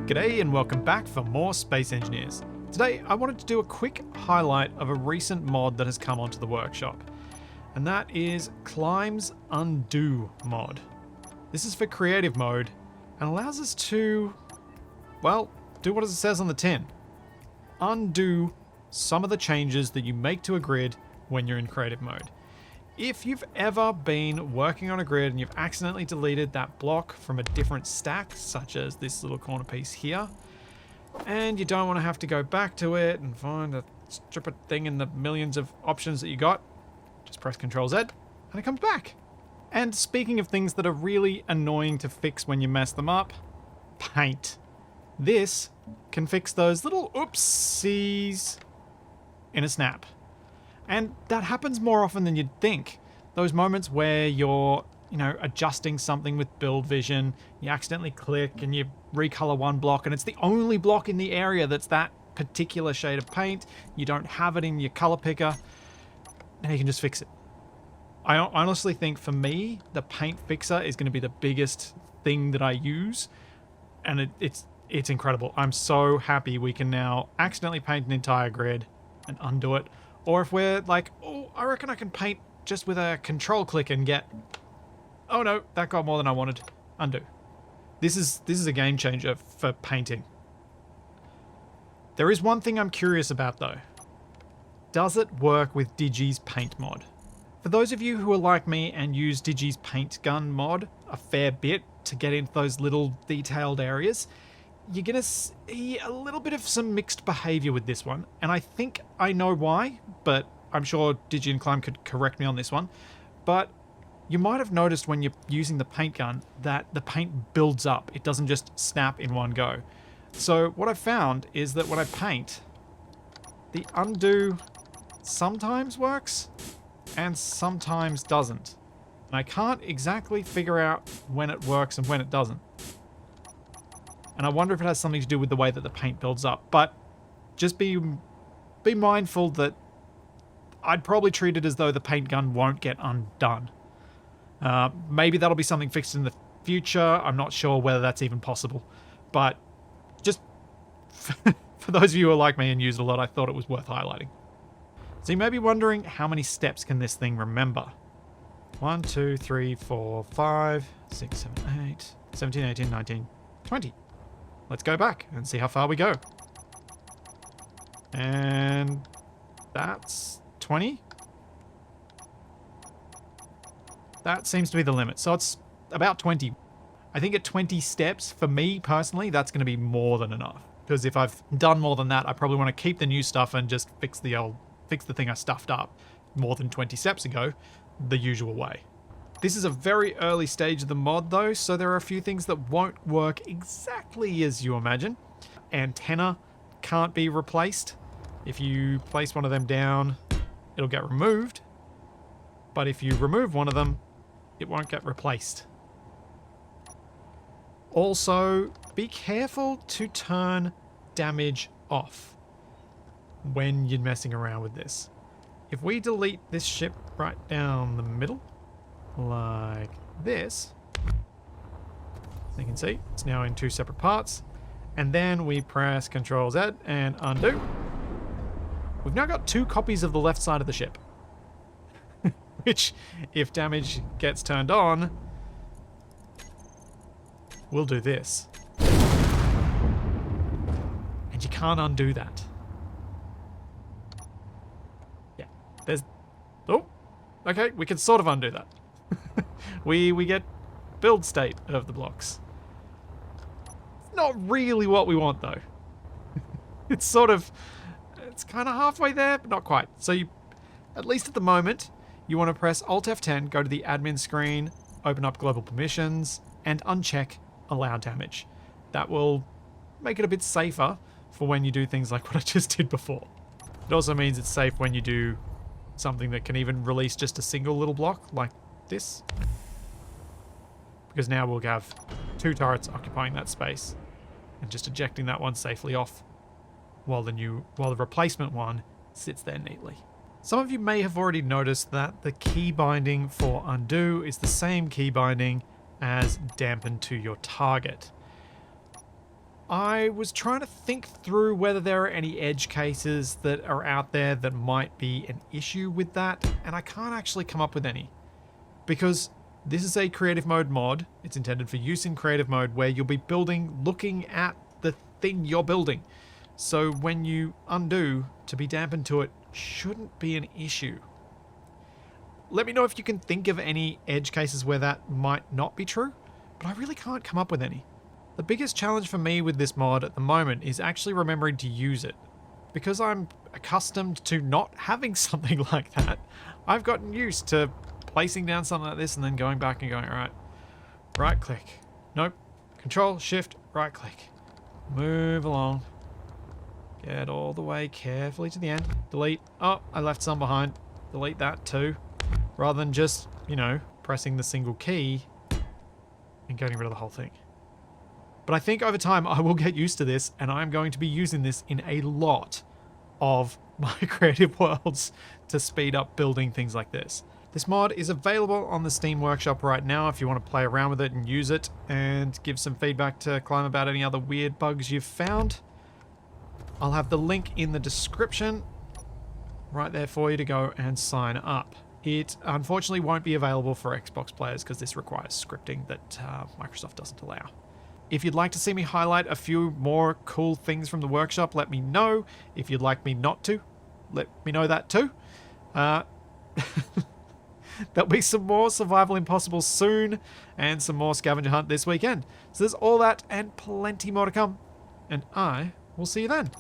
G'day and welcome back for more Space Engineers. Today I wanted to do a quick highlight of a recent mod that has come onto the workshop, and that is Klime's Undo mod. This is for creative mode and allows us to, well, do what it says on the tin. Undo some of the changes that you make to a grid when you're in creative mode. If you've ever been working on a grid and you've accidentally deleted that block from a different stack, such as this little corner piece here, and you don't want to have to go back to it and find a stupid thing in the millions of options that you got, just press Ctrl Z and it comes back. And speaking of things that are really annoying to fix when you mess them up, paint. This can fix those little oopsies in a snap. And that happens more often than you'd think. Those moments where you're, adjusting something with build vision, you accidentally click and you recolor one block and it's the only block in the area that's that particular shade of paint. You don't have it in your color picker. Now you can just fix it. I honestly think for me, the paint fixer is going to be the biggest thing that I use. And it's incredible. I'm so happy we can now accidentally paint an entire grid and undo it. Or if we're like, oh, I reckon I can paint just with a control click and get, oh no, that got more than I wanted. Undo. This is a game changer for painting. There is one thing I'm curious about though. Does it work with Digi's paint mod? For those of you who are like me and use Digi's paint gun mod a fair bit to get into those little detailed areas, you're going to see a little bit of some mixed behavior with this one. And I think I know why, but I'm sure Digi and Klime could correct me on this one. But you might have noticed when you're using the paint gun that the paint builds up. It doesn't just snap in one go. So what I've found is that when I paint, the undo sometimes works and sometimes doesn't. And I can't exactly figure out when it works and when it doesn't. And I wonder if it has something to do with the way that the paint builds up. But just be mindful that I'd probably treat it as though the paint gun won't get undone. Maybe that'll be something fixed in the future. I'm not sure whether that's even possible. But just for those of you who are like me and use it a lot, I thought it was worth highlighting. So you may be wondering, how many steps can this thing remember? 1, 2, 3, 4, 5, 6, 7, 8, 17, 18, 19, 20. Let's go back and see how far we go. And that's 20. That seems to be the limit. So it's about 20. I think at 20 steps, for me personally, that's going to be more than enough. Because if I've done more than that, I probably want to keep the new stuff and just fix the thing I stuffed up more than 20 steps ago, the usual way. This is a very early stage of the mod though, so there are a few things that won't work exactly as you imagine. Antenna can't be replaced. If you place one of them down, it'll get removed. But if you remove one of them, it won't get replaced. Also, be careful to turn damage off when you're messing around with this. If we delete this ship right down the middle, like this, as you can see, it's now in two separate parts, and then we press Ctrl Z and undo. We've now got two copies of the left side of the ship, which, if damage gets turned on, will do this. And you can't undo that. Yeah, there's... Oh, okay, we can sort of undo that. we get build state of the blocks. It's not really what we want though. It's kind of halfway there, but not quite. So you, at least at the moment, you want to press Alt F10, go to the admin screen, open up global permissions, and uncheck allow damage. That will make it a bit safer for when you do things like what I just did before. It also means it's safe when you do something that can even release just a single little block like this, because now we'll have two turrets occupying that space and just ejecting that one safely off while the replacement one sits there neatly. Some of you may have already noticed that the key binding for undo is the same key binding as dampen to your target. I was trying to think through whether there are any edge cases that are out there that might be an issue with that, and I can't actually come up with any. Because this is a creative mode mod. It's intended for use in creative mode where you'll be building looking at the thing you're building. So when you undo, to be dampened to it shouldn't be an issue. Let me know if you can think of any edge cases where that might not be true, but I really can't come up with any. The biggest challenge for me with this mod at the moment is actually remembering to use it. Because I'm accustomed to not having something like that, I've gotten used to placing down something like this and then going back and going, alright, right click. Nope. Control, shift, right click. Move along. Get all the way carefully to the end. Delete. Oh, I left some behind. Delete that too. Rather than just, you know, pressing the single key and getting rid of the whole thing. But I think over time I will get used to this, and I'm going to be using this in a lot of my creative worlds to speed up building things like this. This mod is available on the Steam Workshop right now if you want to play around with it and use it and give some feedback to Klime about any other weird bugs you've found. I'll have the link in the description right there for you to go and sign up. It unfortunately won't be available for Xbox players because this requires scripting that Microsoft doesn't allow. If you'd like to see me highlight a few more cool things from the workshop, let me know. If you'd like me not to, let me know that too. There'll be some more Survival Impossible soon, and some more Scavenger Hunt this weekend. So there's all that and plenty more to come. And I will see you then.